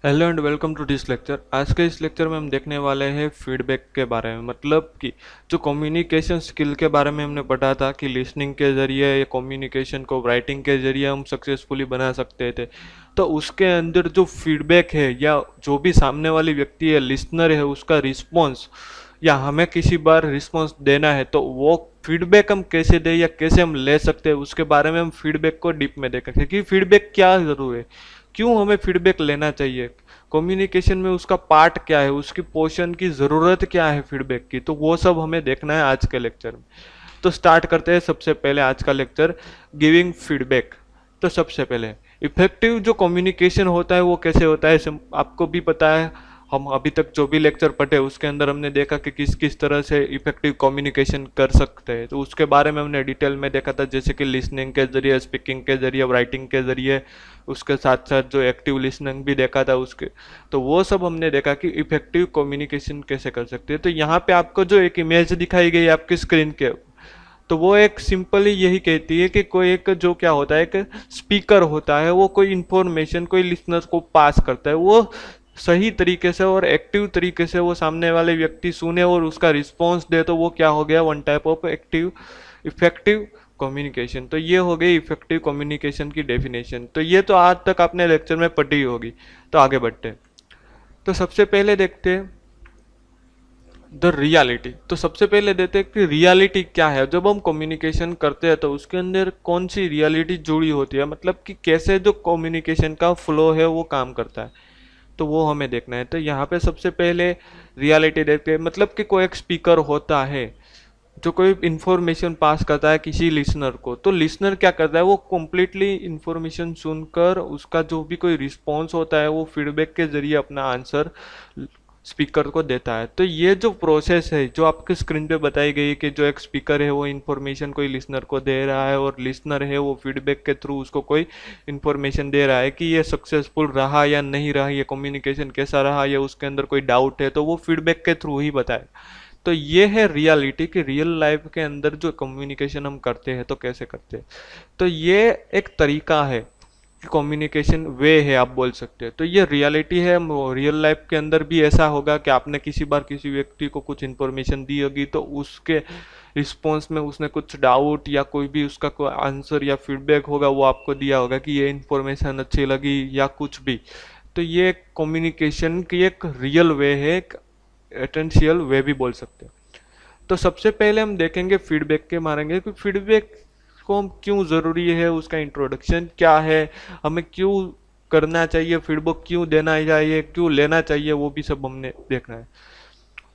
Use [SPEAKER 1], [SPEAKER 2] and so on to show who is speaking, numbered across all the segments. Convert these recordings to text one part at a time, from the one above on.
[SPEAKER 1] Hello and welcome to this lecture. आज के इस लेक्चर में हम देखने वाले हैं फीडबैक के बारे में। मतलब कि जो कम्युनिकेशन स्किल के बारे में हमने पढ़ा था कि लिसनिंग के ज़रिए या कम्युनिकेशन को राइटिंग के ज़रिए हम सक्सेसफुली बना सकते थे, तो उसके अंदर जो फीडबैक है या जो भी सामने वाली व्यक्ति है, लिसनर है, उसका रिस्पॉन्स या हमें किसी बार रिस्पॉन्स देना है तो वो फीडबैक हम कैसे दें या कैसे हम ले सकते हैं, उसके बारे में हम फीडबैक को डीप में देखेंगे कि फीडबैक क्या जरूर है, क्यों हमें फीडबैक लेना चाहिए, कम्युनिकेशन में उसका पार्ट क्या है, उसकी पोर्शन की ज़रूरत क्या है फीडबैक की। तो वो सब हमें देखना है आज के लेक्चर में। तो स्टार्ट करते हैं सबसे पहले आज का लेक्चर, गिविंग फीडबैक। तो सबसे पहले इफेक्टिव जो कम्युनिकेशन होता है वो कैसे होता है, आपको भी पता है। हम अभी तक जो भी लेक्चर पढ़े उसके अंदर हमने देखा कि किस किस तरह से इफेक्टिव कम्युनिकेशन कर सकते हैं, तो उसके बारे में हमने डिटेल में देखा था, जैसे कि लिसनिंग के जरिए, स्पीकिंग के जरिए, राइटिंग के जरिए, उसके साथ साथ जो एक्टिव लिसनिंग भी देखा था उसके। तो वो सब हमने देखा कि इफेक्टिव कम्युनिकेशन कैसे कर सकते हैं। तो यहाँ पे आपको जो एक इमेज दिखाई गई आपकी स्क्रीन के, तो वो एक सिंपली यही कहती है कि कोई एक जो क्या होता है, एक स्पीकर होता है, वो कोई इंफॉर्मेशन कोई लिसनर को पास करता है, वो सही तरीके से और एक्टिव तरीके से वो सामने वाले व्यक्ति सुने और उसका रिस्पॉन्स दे, तो वो क्या हो गया, one type of active effective communication. तो ये हो गई इफेक्टिव कम्युनिकेशन की डेफिनेशन। तो ये तो आज तक आपने लेक्चर में पढ़ी होगी। तो आगे बढ़ते हैं। तो सबसे पहले देखते हैं द रियलिटी। तो सबसे पहले देते हैं कि रियलिटी क्या है। जब हम कम्युनिकेशन करते हैं तो उसके अंदर कौन सी रियलिटी जुड़ी होती है, मतलब कि कैसे जो कम्युनिकेशन का फ्लो है वो काम करता है, तो वो हमें देखना है। तो यहाँ पे सबसे पहले रियलिटी देखते हैं, मतलब कि कोई एक स्पीकर होता है जो कोई इंफॉर्मेशन पास करता है किसी लिसनर को। तो लिसनर क्या करता है, वो कम्प्लीटली इंफॉर्मेशन सुनकर उसका जो भी कोई रिस्पॉन्स होता है वो फीडबैक के जरिए अपना आंसर स्पीकर को देता है। तो ये जो प्रोसेस है जो आपके स्क्रीन पे बताई गई है कि जो एक स्पीकर है वो इन्फॉर्मेशन कोई लिसनर को दे रहा है और लिसनर है वो फीडबैक के थ्रू उसको कोई इन्फॉर्मेशन दे रहा है कि ये सक्सेसफुल रहा या नहीं रहा, ये कम्युनिकेशन कैसा रहा, या उसके अंदर कोई डाउट है तो वो फीडबैक के थ्रू ही बताए। तो ये है रियलिटी कि रियल लाइफ के अंदर जो कम्युनिकेशन हम करते हैं तो कैसे करते हैं। तो ये एक तरीका है, कम्युनिकेशन वे है आप बोल सकते हैं। तो ये रियलिटी है। रियल लाइफ के अंदर भी ऐसा होगा कि आपने किसी बार किसी व्यक्ति को कुछ इन्फॉर्मेशन दी होगी तो उसके रिस्पॉन्स में उसने कुछ डाउट या कोई भी उसका कोई आंसर या फीडबैक होगा वो आपको दिया होगा कि ये इन्फॉर्मेशन अच्छी लगी या कुछ भी। तो ये कम्युनिकेशन की एक रियल वे है, एक एटेंशियल वे भी बोल सकते हैं। तो सबसे पहले हम देखेंगे फीडबैक के मारेंगे कि फीडबैक को हम क्यों ज़रूरी है, उसका इंट्रोडक्शन क्या है, हमें क्यों करना चाहिए, फीडबैक क्यों देना चाहिए, क्यों लेना चाहिए, वो भी सब हमने देखना है।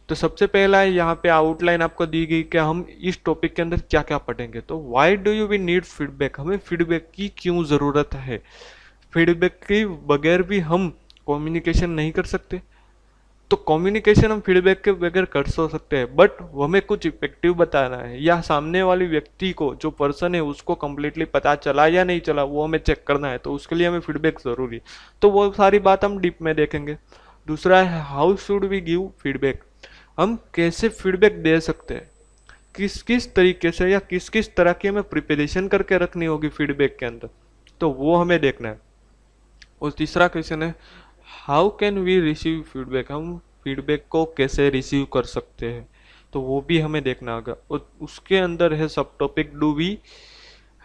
[SPEAKER 1] तो सबसे पहला यहाँ पे आउटलाइन आपको दी गई कि हम इस टॉपिक के अंदर क्या क्या पढ़ेंगे। तो why do you we need feedback, हमें फीडबैक की क्यों ज़रूरत है, फीडबैक के बगैर भी हम कम्युनिकेशन नहीं कर सकते। तो कम्युनिकेशन हम फीडबैक के बगैर कर सो सकते हैं, बट हमें कुछ इफेक्टिव बताना है या सामने वाले व्यक्ति को जो पर्सन है उसको कम्प्लीटली पता चला या नहीं चला वो हमें चेक करना है, तो उसके लिए हमें फीडबैक ज़रूरी है। तो वो सारी बात हम डीप में देखेंगे। दूसरा है how should we give feedback, हम कैसे फीडबैक दे सकते हैं, किस किस तरीके से या किस किस तरह की हमें प्रिपरेशन करके रखनी होगी फीडबैक के अंदर, तो वो हमें देखना है। और तीसरा क्वेश्चन है how can we receive feedback, हम फीडबैक को कैसे रिसीव कर सकते हैं, तो वो भी हमें देखना होगा। और उसके अंदर है subtopic do we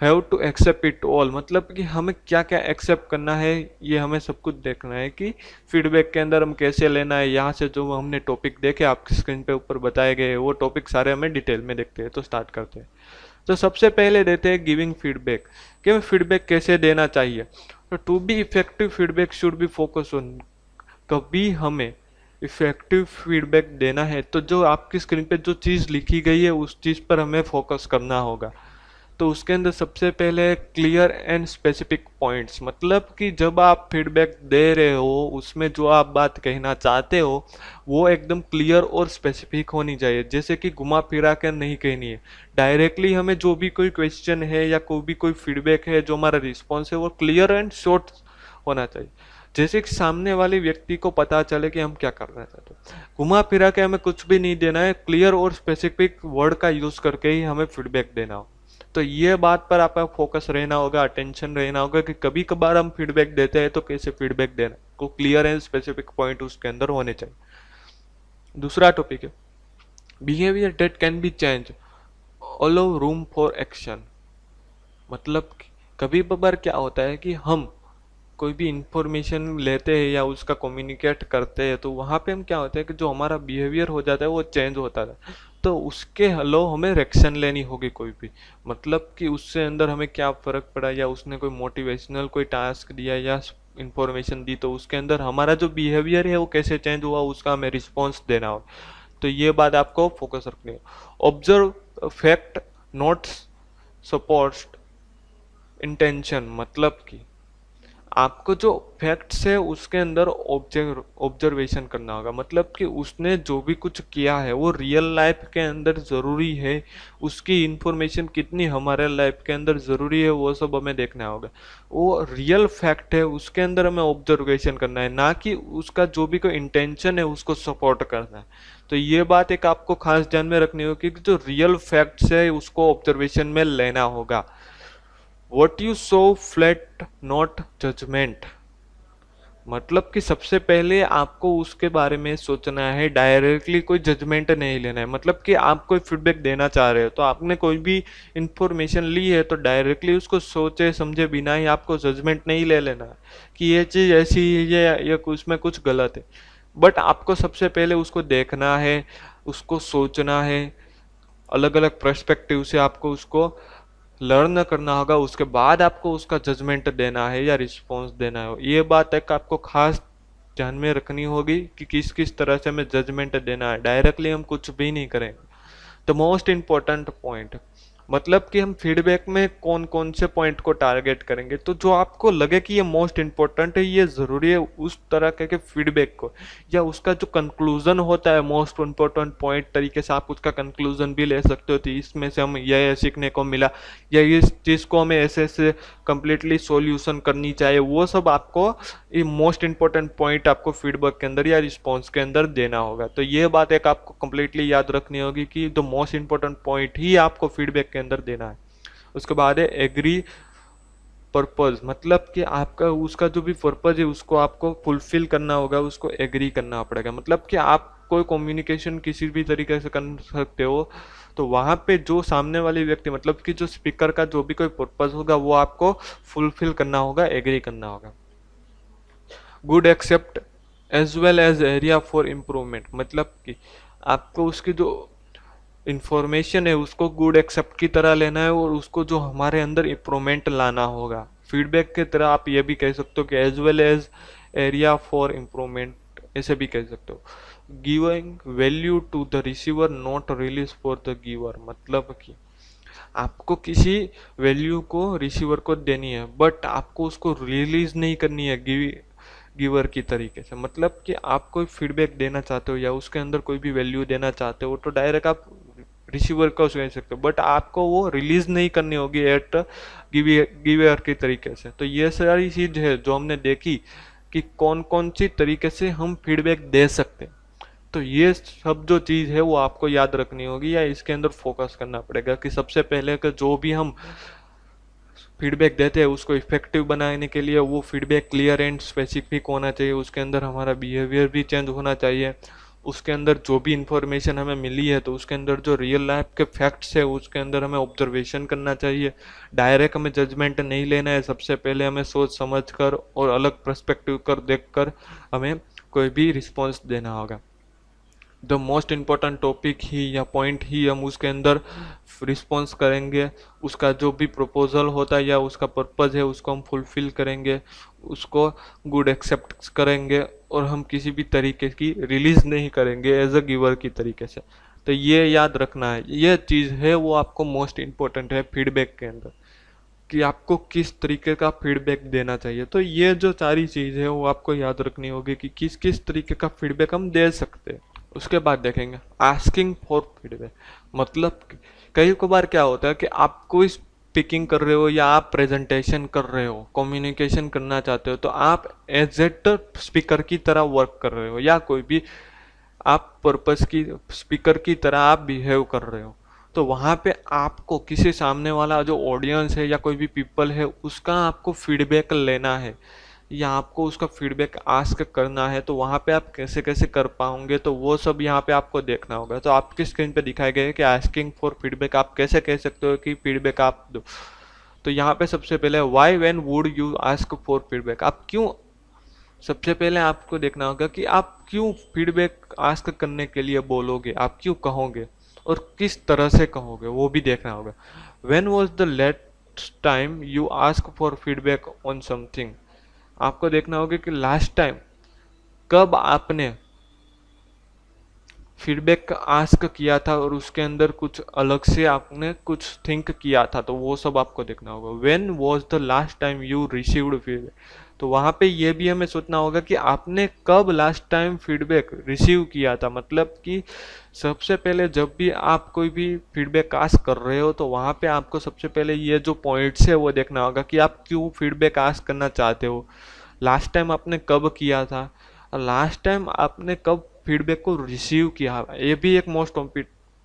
[SPEAKER 1] have to accept it all, मतलब कि हमें क्या क्या एक्सेप्ट करना है, ये हमें सब कुछ देखना है कि फीडबैक के अंदर हम कैसे लेना है। यहाँ से जो हमने टॉपिक देखे आपकी स्क्रीन पे ऊपर बताए गए वो टॉपिक सारे हमें डिटेल में देखते हैं। तो स्टार्ट करते हैं। तो सबसे पहले देते हैं गिविंग फीडबैक, कि हमें फीडबैक कैसे देना चाहिए। तो to be effective feedback should be focus on, कभी हमें इफेक्टिव फीडबैक देना है तो जो आपकी स्क्रीन पे जो चीज़ लिखी गई है उस चीज़ पर हमें फोकस करना होगा। तो उसके अंदर सबसे पहले क्लियर एंड स्पेसिफिक पॉइंट्स, मतलब कि जब आप फीडबैक दे रहे हो उसमें जो आप बात कहना चाहते हो वो एकदम क्लियर और स्पेसिफिक होनी चाहिए, जैसे कि घुमा फिरा कर नहीं कहनी है। डायरेक्टली हमें जो भी कोई क्वेश्चन है या कोई भी कोई फीडबैक है जो हमारा रिस्पॉन्स है वो क्लियर एंड शॉर्ट होना चाहिए, जैसे कि सामने वाले व्यक्ति को पता चले कि हम क्या करना चाहते हैं। घुमा फिरा के हमें कुछ भी नहीं देना है, क्लियर और स्पेसिफिक वर्ड का यूज़ करके ही हमें फीडबैक देना हो। तो ये बात पर आपका फोकस रहना होगा, अटेंशन रहना होगा कि कभी कभार हम फीडबैक देते हैं तो कैसे फीडबैक देना को क्लियर एंड स्पेसिफिक पॉइंट उसके अंदर होने चाहिए। दूसरा टॉपिक है behaviour that can be change, allow room for action. मतलब कभी कभार क्या होता है कि हम कोई भी इंफॉर्मेशन लेते हैं या उसका कम्युनिकेट करते हैं तो वहाँ पे हम क्या होता है कि जो हमारा बिहेवियर हो जाता है वो चेंज होता है, तो उसके हलो हमें एक्शन लेनी होगी कोई भी। मतलब कि उससे अंदर हमें क्या फ़र्क पड़ा या उसने कोई मोटिवेशनल कोई टास्क दिया या इंफॉर्मेशन दी तो उसके अंदर हमारा जो बिहेवियर है वो कैसे चेंज हुआ उसका हमें रिस्पॉन्स देना हो। तो ये बात आपको फोकस रखनी है। Observe fact notes support intention. मतलब कि आपको जो फैक्ट्स है उसके अंदर ऑब्जर्वेशन करना होगा। मतलब कि उसने जो भी कुछ किया है वो रियल लाइफ के अंदर ज़रूरी है, उसकी इंफॉर्मेशन कितनी हमारे लाइफ के अंदर ज़रूरी है वो सब हमें देखना होगा। वो रियल फैक्ट है उसके अंदर हमें ऑब्जर्वेशन करना है, ना कि उसका जो भी कोई इंटेंशन है उसको सपोर्ट करना है। तो ये बात एक आपको खास ध्यान में रखनी होगी कि जो रियल फैक्ट्स है उसको ऑब्जर्वेशन में लेना होगा। What you so flat not judgement. मतलब कि सबसे पहले आपको उसके बारे में सोचना है, डायरेक्टली कोई जजमेंट नहीं लेना है। मतलब कि आप कोई फीडबैक देना चाह रहे हो तो आपने कोई भी इंफॉर्मेशन ली है तो डायरेक्टली उसको सोचे समझे बिना ही आपको जजमेंट नहीं ले लेना है कि ये चीज़ ऐसी है या उसमें कुछ गलत है। बट आपको सबसे पहले उसको देखना है, उसको सोचना है, अलग अलग पर्सपेक्टिव से आपको उसको लर्न करना होगा, उसके बाद आपको उसका जजमेंट देना है या रिस्पॉन्स देना है। ये बात एक आपको खास ध्यान में रखनी होगी कि किस किस तरह से हमें जजमेंट देना है, डायरेक्टली हम कुछ भी नहीं करेंगे। द मोस्ट इम्पोर्टेंट पॉइंट, मतलब कि हम फीडबैक में कौन कौन से पॉइंट को टारगेट करेंगे, तो जो आपको लगे कि ये मोस्ट इम्पोर्टेंट है, ये ज़रूरी है, उस तरह के फीडबैक को या उसका जो कंक्लूजन होता है मोस्ट इम्पोर्टेंट पॉइंट तरीके से आप उसका कंक्लूजन भी ले सकते हो। तो इसमें से हम यह सीखने को मिला या इस चीज़ को हमें ऐसे ऐसे कंप्लीटली सॉल्यूशन करनी चाहिए, वो सब आपको ये मोस्ट इंपॉर्टेंट पॉइंट आपको फीडबैक के अंदर या रिस्पॉन्स के अंदर देना होगा। तो ये बात एक आपको कंप्लीटली याद रखनी होगी कि द मोस्ट इंपॉर्टेंट पॉइंट ही आपको फीडबैक के अंदर देना है। उसके बाद है एग्री पर्पज। मतलब कि आपका उसका जो भी पर्पज है उसको आपको फुलफिल करना होगा, उसको एग्री करना पड़ेगा। मतलब कि आप कोई कम्युनिकेशन किसी भी तरीके से कर सकते हो तो वहाँ पे जो सामने वाले व्यक्ति मतलब कि जो स्पीकर का जो भी कोई पर्पज होगा वो आपको फुलफिल करना होगा, एग्री करना होगा। Good accept as well as area for improvement. मतलब कि आपको उसकी जो इंफॉर्मेशन है उसको गुड एक्सेप्ट की तरह लेना है और उसको जो हमारे अंदर इम्प्रूवमेंट लाना होगा। फीडबैक की तरह आप ये भी कह सकते हो कि as well as area for improvement, ऐसे भी कह सकते हो। Giving value to the receiver not relief for the giver. मतलब कि आपको किसी वैल्यू को रिसीवर को देनी है बट आपको उसको रिलीज नहीं करनी है गिवर की तरीके से। मतलब कि आप कोई फीडबैक देना चाहते हो या उसके अंदर कोई भी वैल्यू देना चाहते हो तो डायरेक्ट आप रिसीवर को कह सकते हो, बट आपको वो रिलीज नहीं करनी होगी एट गिवर के तरीके से। तो ये सारी चीज है जो हमने देखी कि कौन कौन सी तरीके से हम फीडबैक दे सकते हैं। तो ये सब जो चीज़ है वो आपको याद रखनी होगी या इसके अंदर फोकस करना पड़ेगा कि सबसे पहले का जो भी हम फीडबैक देते हैं उसको इफेक्टिव बनाने के लिए वो फीडबैक क्लियर एंड स्पेसिफिक होना चाहिए, उसके अंदर हमारा बिहेवियर भी चेंज होना चाहिए, उसके अंदर जो भी इंफॉर्मेशन हमें मिली है तो उसके अंदर जो रियल लाइफ के फैक्ट्स है उसके अंदर हमें ऑब्जर्वेशन करना चाहिए। डायरेक्ट हमें जजमेंट नहीं लेना है, सबसे पहले हमें सोच समझ कर और अलग पर्सपेक्टिव कर देख कर हमें कोई भी रिस्पॉन्स देना होगा। द मोस्ट इम्पोर्टेंट टॉपिक ही या पॉइंट ही हम उसके अंदर रिस्पॉन्स करेंगे, उसका जो भी प्रपोजल होता है या उसका पर्पज़ है उसको हम फुलफिल करेंगे, उसको गुड एक्सेप्ट करेंगे और हम किसी भी तरीके की रिलीज नहीं करेंगे एज अ गिवर की तरीके से। तो ये याद रखना है, ये चीज़ है वो आपको मोस्ट इम्पोर्टेंट है फीडबैक के अंदर कि आपको किस तरीके का फीडबैक देना चाहिए। तो ये जो सारी चीज़ है वो आपको याद रखनी होगी कि किस किस तरीके का फीडबैक हम दे सकते हैं। उसके बाद देखेंगे आस्किंग फॉर फीडबैक। मतलब कई बार क्या होता है कि आप कोई स्पीकिंग कर रहे हो या आप प्रेजेंटेशन कर रहे हो, कम्युनिकेशन करना चाहते हो तो आप एज एट स्पीकर की तरह वर्क कर रहे हो या कोई भी आप पर्पस की स्पीकर की तरह आप बिहेव कर रहे हो। तो वहाँ पे आपको किसी सामने वाला जो ऑडियंस है या कोई भी पीपल है उसका आपको फीडबैक लेना है या आपको उसका फीडबैक आस्क करना है, तो वहाँ पे आप कैसे कैसे कर पाओगे, तो वो सब यहाँ पे आपको देखना होगा। तो आपकी स्क्रीन पे दिखाए गए कि आस्किंग फॉर फीडबैक आप कैसे कह सकते हो कि फीडबैक आप दो। तो यहाँ पे सबसे पहले why when would you ask for feedback, आप क्यों, सबसे पहले आपको देखना होगा कि आप क्यों फीडबैक आस्क करने के लिए बोलोगे, आप क्यों कहोगे और किस तरह से कहोगे वो भी देखना होगा। When was the last time you ask for feedback on something, आपको देखना होगा कि लास्ट टाइम कब आपने फीडबैक आस्क किया था और उसके अंदर कुछ अलग से आपने कुछ थिंक किया था, तो वो सब आपको देखना होगा। When was the last time you received feedback, तो वहाँ पे ये भी हमें सोचना होगा कि आपने कब लास्ट टाइम फीडबैक रिसीव किया था। मतलब कि सबसे पहले जब भी आप कोई भी फीडबैक आस्क कर रहे हो तो वहाँ पे आपको सबसे पहले ये जो पॉइंट्स है वो देखना होगा कि आप क्यों फीडबैक आस्क करना चाहते हो, लास्ट टाइम आपने कब किया था, और लास्ट टाइम आपने कब फीडबैक को रिसीव किया, ये भी एक मोस्ट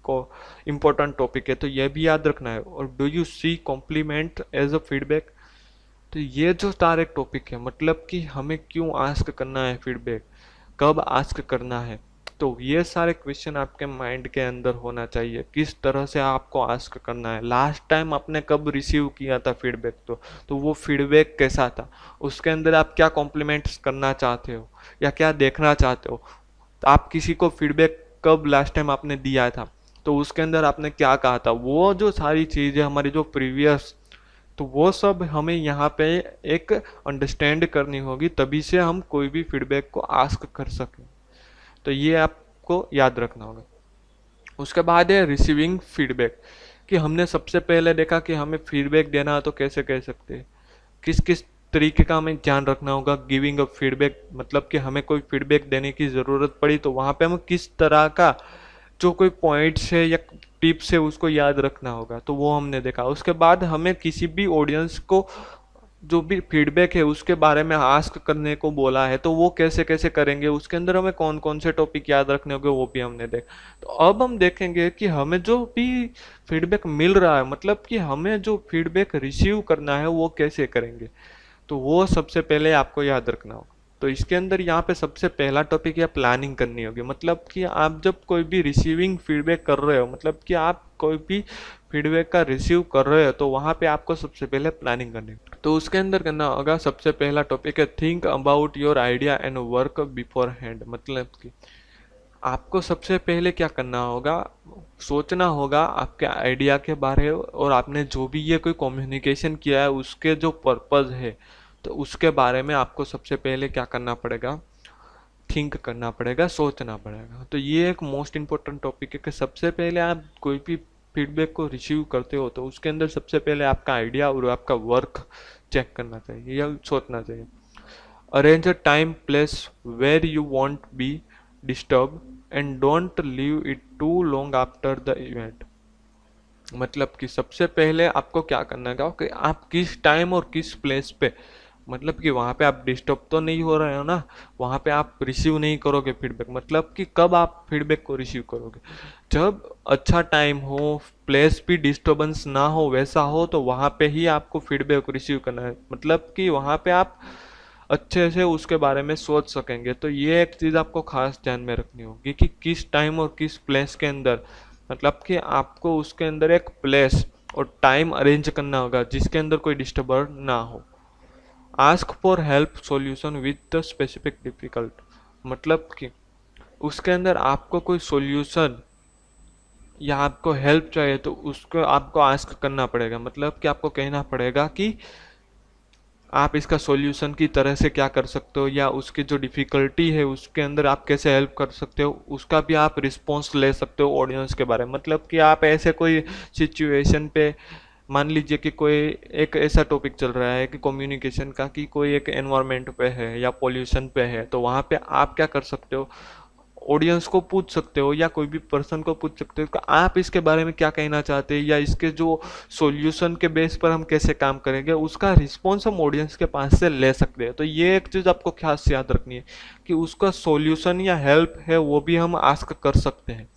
[SPEAKER 1] को इम्पोर्टेंट टॉपिक है, तो ये भी याद रखना है। और do you see compliment as a feedback, तो ये जो सारे टॉपिक है, मतलब कि हमें क्यों आस्क करना है फीडबैक, कब आस्क करना है, तो ये सारे क्वेश्चन आपके माइंड के अंदर होना चाहिए। किस तरह से आपको आस्क करना है, लास्ट टाइम आपने कब रिसीव किया था फीडबैक, तो वो फीडबैक कैसा था, उसके अंदर आप क्या कॉम्प्लीमेंट्स करना चाहते हो या क्या देखना चाहते हो, तो आप किसी को फीडबैक कब लास्ट टाइम आपने दिया था, तो उसके अंदर आपने क्या कहा था, वो जो सारी चीज़ें हमारी जो प्रीवियस, तो वो सब हमें यहाँ पे एक अंडरस्टैंड करनी होगी, तभी से हम कोई भी फीडबैक को आस्क कर सकें। तो ये आपको याद रखना होगा। उसके बाद है रिसीविंग फीडबैक, कि हमने सबसे पहले देखा कि हमें फीडबैक देना है तो कैसे कह सकते हैं, किस किस तरीके का हमें ध्यान रखना होगा। गिविंग अ फीडबैक, मतलब कि हमें कोई फीडबैक देने की ज़रूरत पड़ी तो वहाँ पे हमें किस तरह का जो कोई पॉइंट्स है या टिप्स है उसको याद रखना होगा, तो वो हमने देखा। उसके बाद हमें किसी भी ऑडियंस को जो भी फीडबैक है उसके बारे में आस्क करने को बोला है, तो वो कैसे कैसे करेंगे, उसके अंदर हमें कौन कौन से टॉपिक याद रखने होंगे वो भी हमने देखा। तो अब हम देखेंगे कि हमें जो भी फीडबैक मिल रहा है, मतलब कि हमें जो फीडबैक रिसीव करना है वो कैसे करेंगे, तो वो सबसे पहले आपको याद रखना होगा। तो इसके अंदर यहाँ पे सबसे पहला टॉपिक है प्लानिंग करनी होगी। मतलब कि आप जब कोई भी रिसीविंग फीडबैक कर रहे हो, मतलब कि आप कोई भी फीडबैक का रिसीव कर रहे हो, तो वहाँ पे आपको सबसे पहले प्लानिंग करनी है। तो उसके अंदर करना होगा, सबसे पहला टॉपिक है think about your idea and work before hand. मतलब कि आपको सबसे पहले क्या करना होगा, सोचना होगा आपके आइडिया के बारे में, और आपने जो भी ये कोई कम्युनिकेशन किया है उसके जो पर्पज़ है, तो उसके बारे में आपको सबसे पहले क्या करना पड़ेगा, थिंक करना पड़ेगा, सोचना पड़ेगा। तो ये एक मोस्ट इम्पोर्टेंट टॉपिक है कि सबसे पहले आप कोई भी फीडबैक को रिसीव करते हो तो उसके अंदर सबसे पहले आपका आइडिया और आपका वर्क चेक करना चाहिए या सोचना चाहिए। Arrange a time place where you won't be disturb and don't leave it too long after the event. मतलब कि सबसे पहले आपको क्या करना है कि आप किस टाइम और किस प्लेस पे, मतलब कि वहाँ पे आप डिस्टर्ब तो नहीं हो रहे हो ना, वहाँ पे आप रिसीव नहीं करोगे फीडबैक। मतलब कि कब आप फीडबैक को रिसीव करोगे, जब अच्छा टाइम हो, प्लेस भी डिस्टर्बेंस ना हो, वैसा हो, तो वहाँ पे ही आपको फीडबैक रिसीव करना है। मतलब कि वहाँ पे आप अच्छे से उसके बारे में सोच सकेंगे। तो ये एक चीज़ आपको खास ध्यान में रखनी होगी कि किस टाइम और किस प्लेस के अंदर, मतलब कि आपको उसके अंदर एक प्लेस और टाइम अरेंज करना होगा जिसके अंदर कोई डिस्टर्बर ना हो। Ask for help solution with the specific difficult, मतलब कि उसके अंदर आपको कोई सॉल्यूशन या आपको हेल्प चाहिए तो उसको आपको आस्क करना पड़ेगा। मतलब कि आपको कहना पड़ेगा कि आप इसका सॉल्यूशन की तरह से क्या कर सकते हो, या उसकी जो डिफ़िकल्टी है उसके अंदर आप कैसे हेल्प कर सकते हो, उसका भी आप रिस्पॉन्स ले सकते हो ऑडियंस के बारे में। मतलब कि आप ऐसे कोई सिचुएशन पे, मान लीजिए कि कोई एक ऐसा टॉपिक चल रहा है कि कम्युनिकेशन का, कि कोई एक एनवायरनमेंट पे है या पोल्यूशन पे है, तो वहाँ पे आप क्या कर सकते हो, ऑडियंस को पूछ सकते हो या कोई भी पर्सन को पूछ सकते हो कि आप इसके बारे में क्या कहना चाहते हैं, या इसके जो सॉल्यूशन के बेस पर हम कैसे काम करेंगे, उसका रिस्पॉन्स हम ऑडियंस के पास से ले सकते हैं। तो ये एक चीज़ आपको खास याद रखनी है कि उसका सॉल्यूशन या हेल्प है वो भी हम आस्क कर सकते हैं।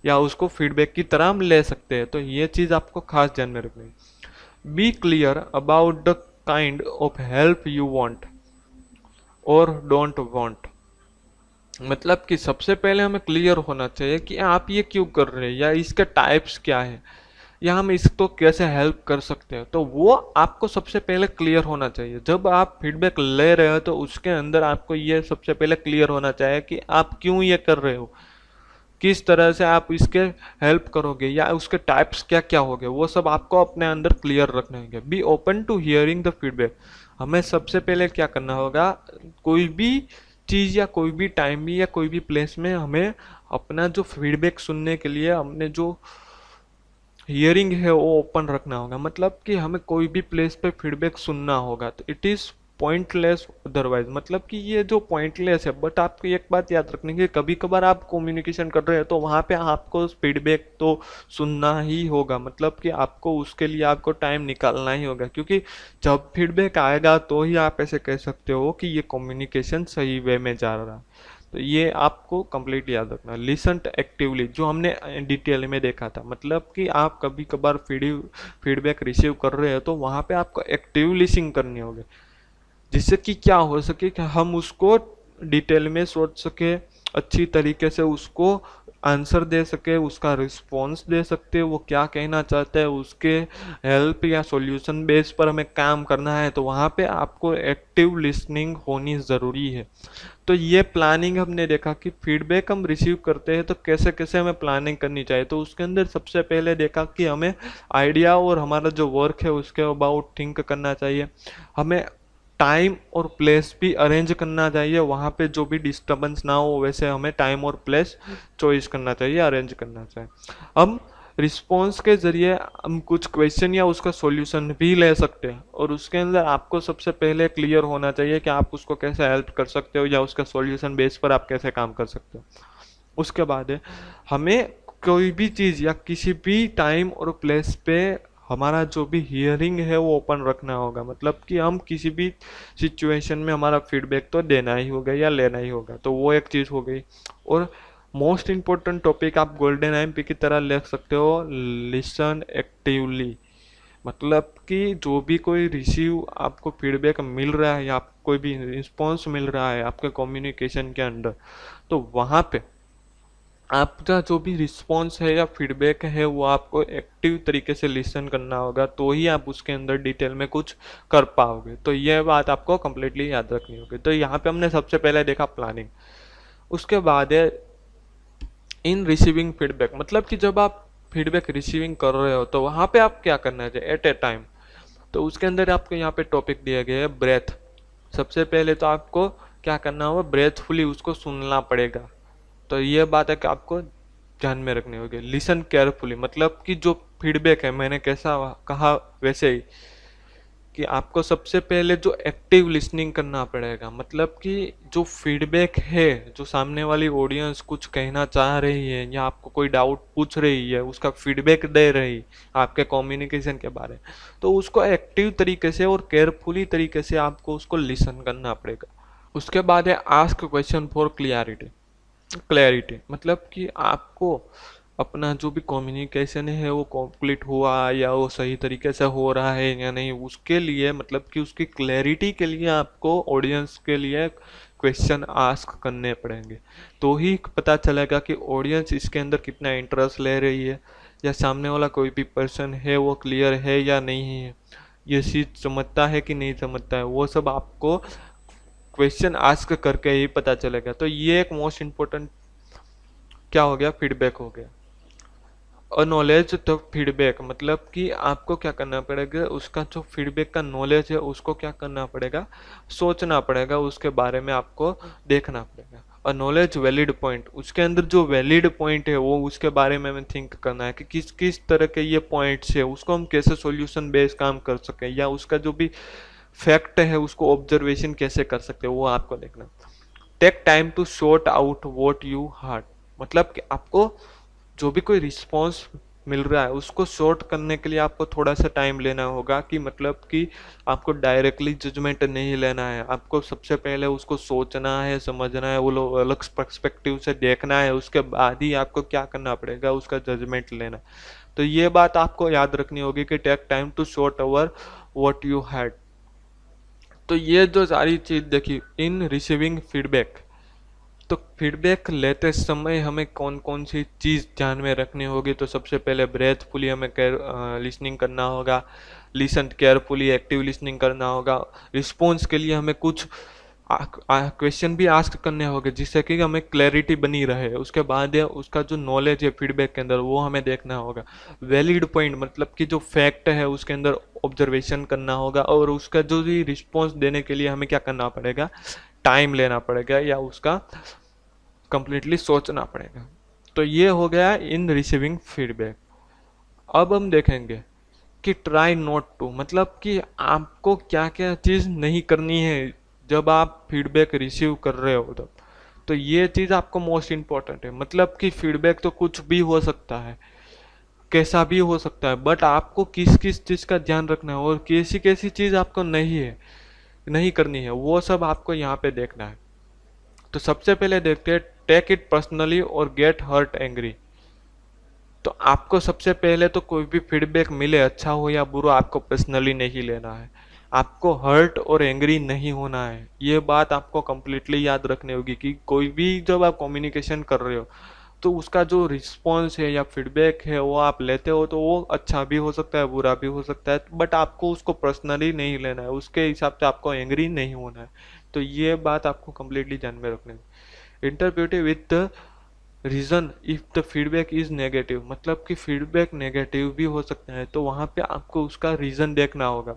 [SPEAKER 1] या उसको फीडबैक की तरह हम ले सकते हैं। तो ये चीज़ आपको खास ध्यान में रखनी है। Be clear about the kind of help you want और डोंट वांट। मतलब कि सबसे पहले हमें क्लियर होना चाहिए कि आप ये क्यों कर रहे हैं या इसके टाइप्स क्या है या हम इसको कैसे हेल्प कर सकते हैं। तो वो आपको सबसे पहले क्लियर होना चाहिए। जब आप फीडबैक ले रहे हो तो उसके अंदर आपको ये सबसे पहले क्लियर होना चाहिए कि आप क्यों ये कर रहे हो, किस तरह से आप इसके हेल्प करोगे या उसके टाइप्स क्या क्या होंगे, वो सब आपको अपने अंदर क्लियर रखने होंगे। Be open to hearing the feedback. हमें सबसे पहले क्या करना होगा, कोई भी चीज़ या कोई भी टाइम भी या कोई भी प्लेस में हमें अपना जो फीडबैक सुनने के लिए हमने जो हियरिंग है वो ओपन रखना होगा। मतलब कि हमें कोई भी प्लेस पे फीडबैक सुनना होगा। तो इट इज़ पॉइंटलेस अदरवाइज, मतलब कि ये जो पॉइंटलेस है। बट आपको एक बात याद रखनी है, कभी कभार आप कम्युनिकेशन कर रहे हैं तो वहाँ पे आपको फीडबैक तो सुनना ही होगा। मतलब कि आपको उसके लिए आपको टाइम निकालना ही होगा, क्योंकि जब फीडबैक आएगा तो ही आप ऐसे कह सकते हो कि ये कम्युनिकेशन सही वे में जा रहा है। तो ये आपको कंप्लीट याद रखना। लिसन एक्टिवली, जो हमने डिटेल में देखा था, मतलब कि आप कभी कभार फीडबैक रिसीव कर रहे हो तो वहाँ पे आपको एक्टिव लिसनिंग करनी होगी, जिससे कि क्या हो सके कि हम उसको डिटेल में सोच सके, अच्छी तरीके से उसको आंसर दे सके, उसका रिस्पॉन्स दे सकते, वो क्या कहना चाहते हैं, उसके हेल्प या सॉल्यूशन बेस पर हमें काम करना है। तो वहाँ पे आपको एक्टिव लिसनिंग होनी ज़रूरी है। तो ये प्लानिंग हमने देखा कि फीडबैक हम रिसीव करते हैं तो कैसे कैसे हमें प्लानिंग करनी चाहिए। तो उसके अंदर सबसे पहले देखा कि हमें आइडिया और हमारा जो वर्क है उसके अबाउट थिंक करना चाहिए। हमें टाइम और प्लेस भी अरेंज करना चाहिए, वहाँ पे जो भी डिस्टरबेंस ना हो वैसे हमें टाइम और प्लेस चॉइस करना चाहिए, अरेंज करना चाहिए। हम रिस्पॉन्स के ज़रिए हम कुछ क्वेश्चन या उसका सॉल्यूशन भी ले सकते हैं, और उसके अंदर आपको सबसे पहले क्लियर होना चाहिए कि आप उसको कैसे हेल्प कर सकते हो या उसका सॉल्यूशन बेस पर आप कैसे काम कर सकते हो। उसके बाद है, हमें कोई भी चीज़ या किसी भी टाइम और प्लेस पे हमारा जो भी हियरिंग है वो ओपन रखना होगा। मतलब कि हम किसी भी सिचुएशन में हमारा फीडबैक तो देना ही होगा या लेना ही होगा। तो वो एक चीज़ हो गई। और मोस्ट इम्पोर्टेंट टॉपिक आप गोल्डन एमपी की तरह लिख सकते हो, लिसन एक्टिवली। मतलब कि जो भी कोई रिसीव आपको फीडबैक मिल रहा है या आपको कोई भी रिस्पॉन्स मिल रहा है आपके कम्युनिकेशन के अंदर, तो वहाँ पे आपका जो भी रिस्पॉन्स है या फीडबैक है वो आपको एक्टिव तरीके से लिसन करना होगा, तो ही आप उसके अंदर डिटेल में कुछ कर पाओगे। तो यह बात आपको कम्प्लीटली याद रखनी होगी। तो यहाँ पे हमने सबसे पहले देखा प्लानिंग। उसके बाद है इन रिसीविंग फीडबैक। मतलब कि जब आप फीडबैक रिसीविंग कर रहे हो तो वहाँ पे आप क्या करना चाहिए एट ए टाइम। तो उसके अंदर आपको यहाँ पे टॉपिक दिया गया है ब्रेथ। सबसे पहले तो आपको क्या करना होगा, ब्रेथफुली उसको सुनना पड़ेगा। तो ये बात है कि आपको ध्यान में रखनी होगी। लिसन केयरफुली, मतलब कि जो फीडबैक है मैंने कैसा कहा वैसे ही कि आपको सबसे पहले जो एक्टिव लिसनिंग करना पड़ेगा। मतलब कि जो फीडबैक है, जो सामने वाली ऑडियंस कुछ कहना चाह रही है या आपको कोई डाउट पूछ रही है, उसका फीडबैक दे रही आपके कम्युनिकेशन के बारे में, तो उसको एक्टिव तरीके से और केयरफुली तरीके से आपको उसको लिसन करना पड़ेगा। उसके बाद है ask question for clarity. Clarity मतलब कि आपको अपना जो भी कम्युनिकेशन है वो कंप्लीट हुआ या वो सही तरीके से हो रहा है या नहीं, उसके लिए मतलब कि उसकी क्लैरिटी के लिए आपको ऑडियंस के लिए क्वेश्चन आस्क करने पड़ेंगे। तो ही पता चलेगा कि ऑडियंस इसके अंदर कितना इंटरेस्ट ले रही है या सामने वाला कोई भी पर्सन है वो क्लियर है या नहीं है, ये चीज़ समझता है कि नहीं समझता है, वो सब आपको क्वेश्चन आस्क करके ही पता चलेगा। तो ये एक मोस्ट इम्पोर्टेंट क्या हो गया, फीडबैक हो गया। और नॉलेज तो फीडबैक मतलब कि आपको क्या करना पड़ेगा, उसका जो फीडबैक का नॉलेज है उसको क्या करना पड़ेगा, सोचना पड़ेगा, उसके बारे में आपको देखना पड़ेगा। और नॉलेज वैलिड पॉइंट, उसके अंदर जो वैलिड पॉइंट है वो उसके बारे में हमें थिंक करना है कि किस किस तरह के ये पॉइंट्स है, उसको हम कैसे सॉल्यूशन बेस्ड काम कर सकें या उसका जो भी फैक्ट है उसको ऑब्जर्वेशन कैसे कर सकते हैं वो आपको देखना। Take time to sort out what you heard. मतलब कि आपको जो भी कोई रिस्पॉन्स मिल रहा है उसको शॉर्ट करने के लिए आपको थोड़ा सा टाइम लेना होगा, कि मतलब कि आपको डायरेक्टली जजमेंट नहीं लेना है, आपको सबसे पहले उसको सोचना है, समझना है, वो लोग अलग पर्सपेक्टिव से देखना है, उसके बाद ही आपको क्या करना पड़ेगा, उसका जजमेंट लेना। तो ये बात आपको याद रखनी होगी कि take time to sort over what you had. तो ये जो सारी चीज देखी इन रिसीविंग फीडबैक, तो फीडबैक लेते समय हमें कौन कौन सी चीज़ ध्यान में रखनी होगी। तो सबसे पहले ब्रेथफुली हमें लिसनिंग करना होगा, लिसन केयरफुली, एक्टिव लिसनिंग करना होगा। रिस्पॉन्स के लिए हमें कुछ क्वेश्चन भी आस्क करने होंगे जिससे कि हमें क्लैरिटी बनी रहे। उसके बाद है उसका जो नॉलेज है फीडबैक के अंदर वो हमें देखना होगा। वैलिड पॉइंट मतलब कि जो फैक्ट है उसके अंदर ऑब्जर्वेशन करना होगा, और उसका जो भी रिस्पॉन्स देने के लिए हमें क्या करना पड़ेगा, टाइम लेना पड़ेगा या उसका कंप्लीटली सोचना पड़ेगा। तो ये हो गया इन रिसीविंग फीडबैक। अब हम देखेंगे कि ट्राई नॉट टू, मतलब कि आपको क्या क्या चीज़ नहीं करनी है जब आप फीडबैक रिसीव कर रहे हो तब। तो ये चीज़ आपको मोस्ट इम्पॉर्टेंट है, मतलब कि फीडबैक तो कुछ भी हो सकता है, कैसा भी हो सकता है, बट आपको किस किस चीज़ का ध्यान रखना है और कैसी कैसी चीज़ आपको नहीं करनी है, वो सब आपको यहाँ पे देखना है। तो सबसे पहले देखते हैं टेक इट पर्सनली और गेट हर्ट एंग्री। तो आपको सबसे पहले तो कोई भी फीडबैक मिले, अच्छा हो या बुरा, आपको पर्सनली नहीं लेना है, आपको हर्ट और एंग्री नहीं होना है। ये बात आपको कंप्लीटली याद रखनी होगी कि कोई भी जब आप कम्युनिकेशन कर रहे हो तो उसका जो रिस्पॉन्स है या फीडबैक है वो आप लेते हो तो वो अच्छा भी हो सकता है, बुरा भी हो सकता है, बट आपको उसको पर्सनली नहीं लेना है, उसके हिसाब से आपको एंग्री नहीं होना है। तो ये बात आपको कंप्लीटली ध्यान में रखनी है। Interpretive with the reason if the feedback is negative, मतलब कि फीडबैक नेगेटिव भी हो सकता है तो वहां पे आपको उसका रीजन देखना होगा।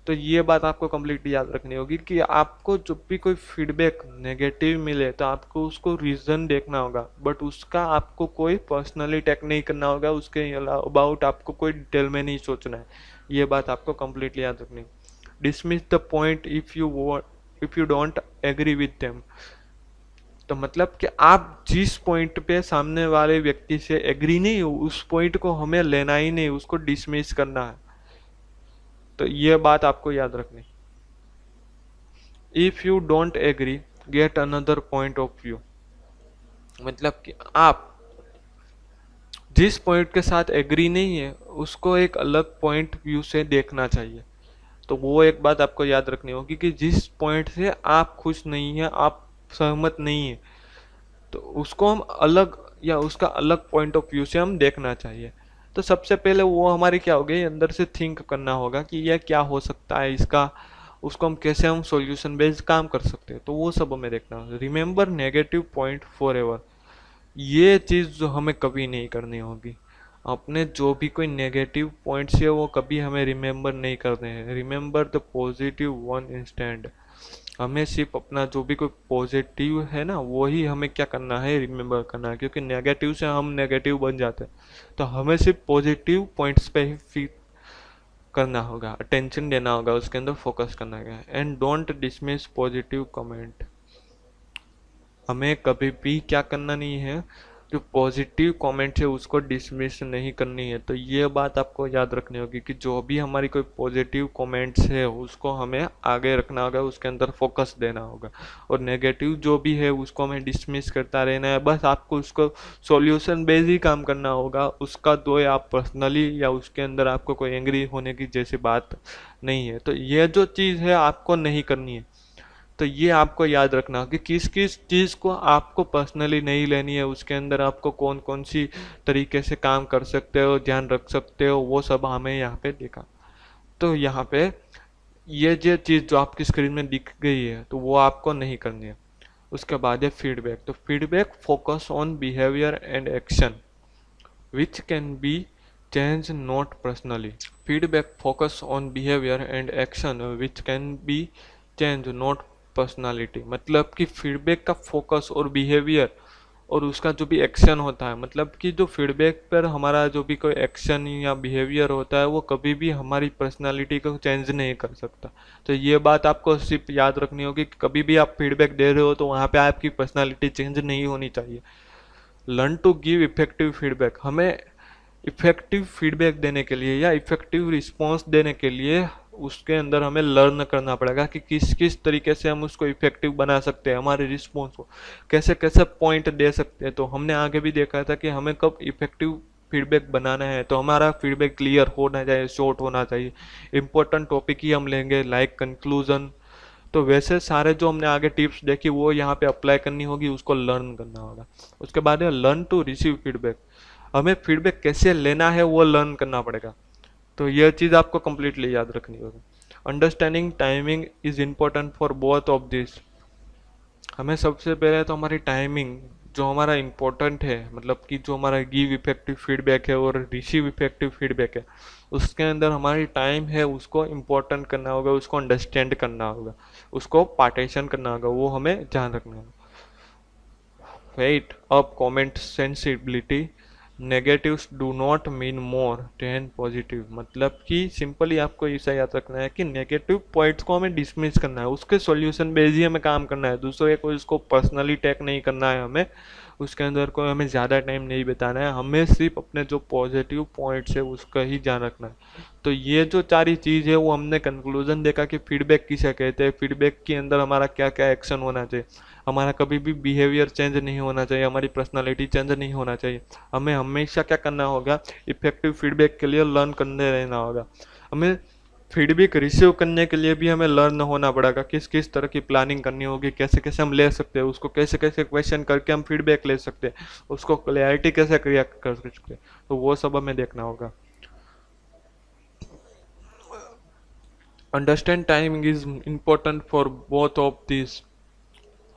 [SPEAKER 1] तो ये बात आपको कंप्लीटली याद रखनी होगी कि आपको जब भी कोई फीडबैक नेगेटिव मिले तो आपको उसको रीजन देखना होगा, बट उसका आपको कोई पर्सनली टेक नहीं करना होगा, उसके अबाउट आपको कोई डिटेल में नहीं सोचना है। ये बात आपको कंप्लीटली याद रखनी। Dismiss the point if you don't agree with them, तो मतलब कि आप जिस पॉइंट पे सामने वाले व्यक्ति से एग्री नहीं हो उस पॉइंट को हमें लेना ही नहीं, उसको डिसमिस करना है। तो ये बात आपको याद रखनी। If you don't agree get another point of view, मतलब कि आप जिस पॉइंट के साथ एग्री नहीं है उसको एक अलग पॉइंट व्यू से देखना चाहिए। तो वो एक बात आपको याद रखनी होगी कि जिस पॉइंट से आप खुश नहीं है, आप सहमत नहीं है, तो उसको हम अलग या उसका अलग पॉइंट ऑफ व्यू से हम देखना चाहिए। तो सबसे पहले वो हमारी क्या हो गई, अंदर से थिंक करना होगा कि यह क्या हो सकता है इसका, उसको हम कैसे हम सॉल्यूशन बेस्ड काम कर सकते हैं, तो वो सब हमें देखना होगा। Remember negative point for ever, ये चीज़ जो हमें कभी नहीं करनी होगी। अपने जो भी कोई नेगेटिव पॉइंट्स है वो कभी हमें रिमेंबर नहीं करने हैं। Remember the positive one instant, हमें सिर्फ अपना जो भी कोई पॉजिटिव है ना वही हमें क्या करना है, रिमेंबर करना है, क्योंकि नेगेटिव से हम नेगेटिव बन जाते हैं। तो हमें सिर्फ पॉजिटिव पॉइंट्स पे ही करना होगा, अटेंशन देना होगा, उसके अंदर फोकस करना है। And don't dismiss positive comment, हमें कभी भी क्या करना नहीं है, जो पॉजिटिव कमेंट है उसको डिसमिस नहीं करनी है। तो ये बात आपको याद रखनी होगी कि जो भी हमारी कोई पॉजिटिव कमेंट्स है उसको हमें आगे रखना होगा, उसके अंदर फोकस देना होगा, और नेगेटिव जो भी है उसको हमें डिसमिस करता रहना है। बस आपको उसको सॉल्यूशन बेस्ड ही काम करना होगा, उसका दो या आप पर्सनली या उसके अंदर आपको कोई एंग्री होने की जैसी बात नहीं है। तो ये जो चीज़ है आपको नहीं करनी है। तो ये आपको याद रखना कि किस किस चीज़ को आपको पर्सनली नहीं लेनी है, उसके अंदर आपको कौन कौन सी तरीके से काम कर सकते हो, ध्यान रख सकते हो, वो सब हमें यहाँ पे देखा। तो यहाँ पे ये जो चीज़ जो आपकी स्क्रीन में दिख गई है तो वो आपको नहीं करनी है। उसके बाद है फीडबैक। तो feedback focus on behaviour and action which can be change not personally. Feedback focus on behaviour and action which can be change not personality, मतलब कि फीडबैक का फोकस और बिहेवियर और उसका जो भी एक्शन होता है, मतलब कि जो फीडबैक पर हमारा जो भी कोई एक्शन या बिहेवियर होता है वो कभी भी हमारी पर्सनालिटी को चेंज नहीं कर सकता। तो ये बात आपको सिर्फ याद रखनी होगी कि कभी भी आप फीडबैक दे रहे हो तो वहाँ पे आपकी पर्सनालिटी चेंज नहीं होनी चाहिए। Learn to give effective feedback, हमें इफेक्टिव फीडबैक देने के लिए या इफेक्टिव रिस्पॉन्स देने के लिए उसके अंदर हमें लर्न करना पड़ेगा कि किस किस तरीके से हम उसको इफेक्टिव बना सकते हैं, हमारे रिस्पॉन्स को कैसे कैसे पॉइंट दे सकते हैं। तो हमने आगे भी देखा था कि हमें कब इफेक्टिव फीडबैक बनाना है, तो हमारा फीडबैक क्लियर होना चाहिए, शॉर्ट होना चाहिए, इंपॉर्टेंट टॉपिक ही हम लेंगे लाइक कंक्लूजन। तो वैसे सारे जो हमने आगे टिप्स देखी वो यहाँ पे अप्लाई करनी होगी, उसको लर्न करना होगा। उसके बाद है लर्न टू रिसीव फीडबैक, हमें फीडबैक कैसे लेना है वो लर्न करना पड़ेगा। तो यह चीज़ आपको कंप्लीटली याद रखनी होगी। Understanding timing is important for both of this, हमें सबसे पहले तो हमारी टाइमिंग जो हमारा इम्पोर्टेंट है, मतलब कि जो हमारा गिव इफेक्टिव फीडबैक है और रिसीव इफेक्टिव फीडबैक है, उसके अंदर हमारी टाइम है उसको इम्पोर्टेंट करना होगा, उसको अंडरस्टैंड करना होगा, उसको पार्टीशन करना होगा, वो हमें ध्यान रखना होगा। Weigh up comment sensibility, negatives do not mean more than positive, मतलब कि सिंपली आपको ऐसा याद रखना है कि नेगेटिव पॉइंट्स को हमें डिसमिस करना है, उसके सॉल्यूशन बेस ही हमें काम करना है, दूसरे को इसको पर्सनली टैक नहीं करना है, हमें उसके अंदर को हमें ज़्यादा टाइम नहीं बिताना है, हमें सिर्फ अपने जो पॉजिटिव पॉइंट्स है उसका ही ध्यान रखना है। तो ये जो सारी चीज़ है वो हमने कंक्लूजन देखा कि फीडबैक किसे कहते हैं, फीडबैक के अंदर हमारा क्या क्या एक्शन होना चाहिए, हमारा कभी भी बिहेवियर चेंज नहीं होना चाहिए, हमारी पर्सनालिटी चेंज नहीं होना चाहिए, हमें हमेशा क्या करना होगा, इफेक्टिव फीडबैक के लिए लर्न करने रहना होगा। हमें फीडबैक रिसीव करने के लिए भी हमें लर्न होना पड़ेगा, किस किस तरह की प्लानिंग करनी होगी, कैसे कैसे हम ले सकते हैं उसको, कैसे कैसे क्वेश्चन करके हम फीडबैक ले सकते हैं, उसको क्लैरिटी कैसे क्रिएट कर सकते हैं, तो वो सब हमें देखना होगा। Understand timing is important for both of this,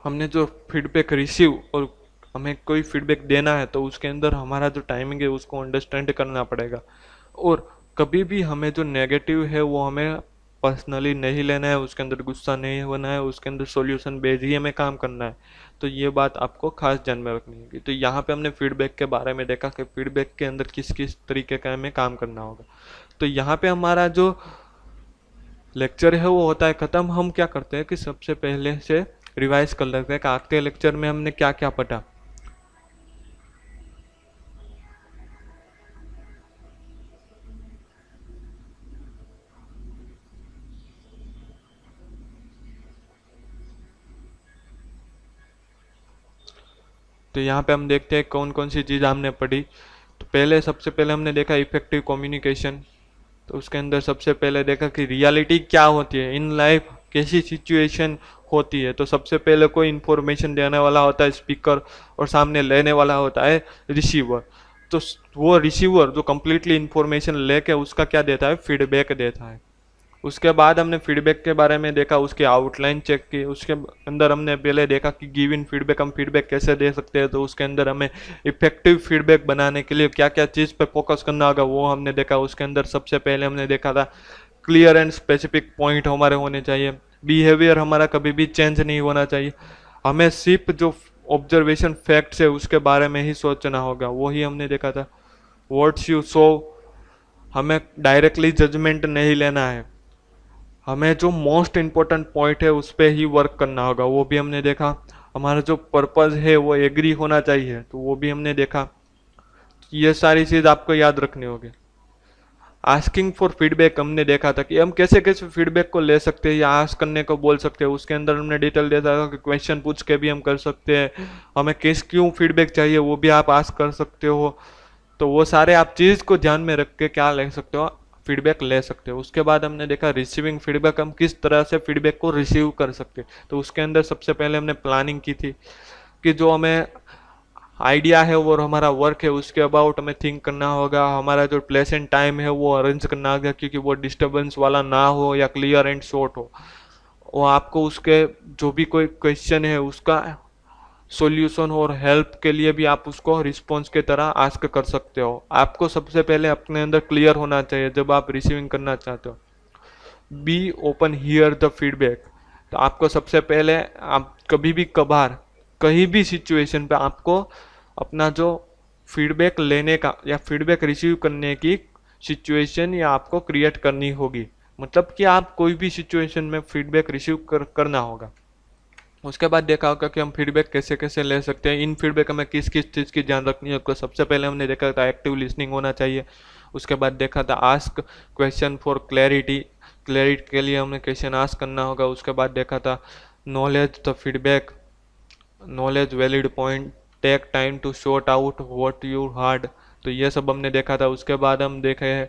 [SPEAKER 1] हमने जो फीडबैक रिसीव और हमें कोई फीडबैक देना है तो उसके अंदर हमारा जो टाइमिंग है उसको अंडरस्टैंड करना पड़ेगा। और कभी भी हमें जो नेगेटिव है वो हमें पर्सनली नहीं लेना है, उसके अंदर गुस्सा नहीं होना है, उसके अंदर सॉल्यूशन बेस्ड ही हमें काम करना है। तो ये बात आपको खास ध्यान में रखनी होगी। तो यहाँ पे हमने फीडबैक के बारे में देखा कि फीडबैक के अंदर किस किस तरीके का हमें काम करना होगा। तो यहाँ पे हमारा जो लेक्चर है वो होता है ख़त्म। हम क्या करते हैं कि सबसे पहले से रिवाइज कर लेते हैं कि आज के लेक्चर में हमने क्या क्या पढ़ा। तो यहाँ पे हम देखते हैं कौन कौन सी चीज़ हमने पढ़ी। तो पहले सबसे पहले हमने देखा इफेक्टिव कम्युनिकेशन। तो उसके अंदर सबसे पहले देखा कि रियलिटी क्या होती है इन लाइफ, कैसी सिचुएशन होती है। तो सबसे पहले कोई इन्फॉर्मेशन देने वाला होता है स्पीकर और सामने लेने वाला होता है रिसीवर। तो वो रिसीवर जो कम्प्लीटली इन्फॉर्मेशन लेके उसका क्या देता है, फीडबैक देता है। उसके बाद हमने फीडबैक के बारे में देखा, उसकी आउटलाइन चेक की। उसके अंदर हमने पहले देखा कि गिव इन फीडबैक हम फीडबैक कैसे दे सकते हैं। तो उसके अंदर हमें इफेक्टिव फीडबैक बनाने के लिए क्या क्या चीज़ पे फोकस करना होगा वो हमने देखा। उसके अंदर सबसे पहले हमने देखा था क्लियर एंड स्पेसिफिक पॉइंट हमारे होने चाहिए, बिहेवियर हमारा कभी भी चेंज नहीं होना चाहिए, हमें सिर्फ जो ऑब्जर्वेशन फैक्ट्स है उसके बारे में ही सोचना होगा, वही हमने देखा था। व्हाट्स यू सो, हमें डायरेक्टली जजमेंट नहीं लेना है, हमें जो मोस्ट इम्पोर्टेंट पॉइंट है उस पर ही वर्क करना होगा, वो भी हमने देखा। हमारा जो पर्पस है वो एग्री होना चाहिए, तो वो भी हमने देखा। ये सारी चीज़ आपको याद रखनी होगी। आस्किंग फॉर फीडबैक हमने देखा था कि हम कैसे कैसे फीडबैक को ले सकते हैं या आस्क करने को बोल सकते हैं। उसके अंदर हमने डिटेल दिया था कि क्वेश्चन पूछ के भी हम कर सकते हैं, हमें किस क्यों फीडबैक चाहिए वो भी आप आस्क कर सकते हो। तो वो सारे आप चीज़ को ध्यान में रख के क्या ले सकते हो, फीडबैक ले सकते हो। उसके बाद हमने देखा रिसीविंग फीडबैक, हम किस तरह से फीडबैक को रिसीव कर सकते हैं। तो उसके अंदर सबसे पहले हमने प्लानिंग की थी कि जो हमें आइडिया है और हमारा वर्क है उसके अबाउट हमें थिंक करना होगा, हमारा जो प्लेस एंड टाइम है वो अरेंज करना होगा क्योंकि वो डिस्टर्बेंस वाला ना हो या क्लियर एंड शॉर्ट हो। वो आपको उसके जो भी कोई क्वेश्चन है उसका सॉल्यूशन और हेल्प के लिए भी आप उसको रिस्पॉन्स के तरह आस्क कर सकते हो। आपको सबसे पहले अपने अंदर क्लियर होना चाहिए जब आप रिसीविंग करना चाहते हो। Be open here the feedback, तो आपको सबसे पहले आप कभी भी कभार कहीं भी सिचुएशन पे आपको अपना जो फीडबैक लेने का या फीडबैक रिसीव करने की सिचुएशन या आपको क्रिएट करनी होगी। मतलब कि आप कोई भी सिचुएशन में फीडबैक रिसीव करना होगा। उसके बाद देखा होगा कि हम फीडबैक कैसे कैसे ले सकते हैं, इन फीडबैक हमें किस किस चीज़ की ध्यान रखनी है। तो सबसे पहले हमने देखा था एक्टिव लिसनिंग होना चाहिए। उसके बाद देखा था ask question for clarity, clarity के लिए हमें क्वेश्चन आस्क करना होगा। उसके बाद देखा था knowledge the feedback, knowledge valid point, take time to sort out what you heard. तो ये सब हमने देखा था। उसके बाद हम देखे हैं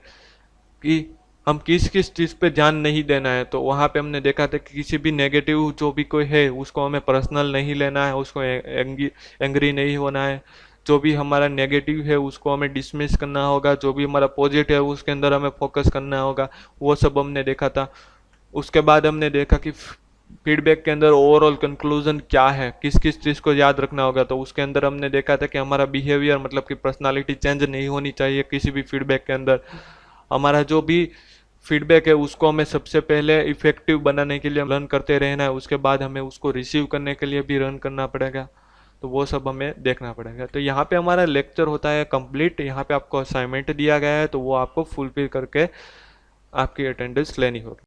[SPEAKER 1] कि हम किस किस चीज़ पे ध्यान नहीं देना है। तो वहाँ पे हमने देखा था कि किसी भी नेगेटिव जो भी कोई है उसको हमें पर्सनल नहीं लेना है, उसको एंग्री नहीं होना है। जो भी हमारा नेगेटिव है उसको हमें डिसमिस करना होगा, जो भी हमारा पॉजिटिव है उसके अंदर हमें फोकस करना होगा। वो सब हमने देखा था। उसके बाद हमने देखा कि फीडबैक के अंदर ओवरऑल कंक्लूजन क्या है, किस किस चीज़ को याद रखना होगा। तो उसके अंदर हमने देखा था कि हमारा बिहेवियर मतलब कि पर्सनालिटी चेंज नहीं होनी चाहिए किसी भी फीडबैक के अंदर। हमारा जो भी फीडबैक है उसको हमें सबसे पहले इफेक्टिव बनाने के लिए रन करते रहना है, उसके बाद हमें उसको रिसीव करने के लिए भी रन करना पड़ेगा। तो वो सब हमें देखना पड़ेगा। तो यहाँ पे हमारा लेक्चर होता है कंप्लीट। यहाँ पे आपको असाइनमेंट दिया गया है तो वो आपको फुलफिल करके आपकी अटेंडेंस लेनी होगी।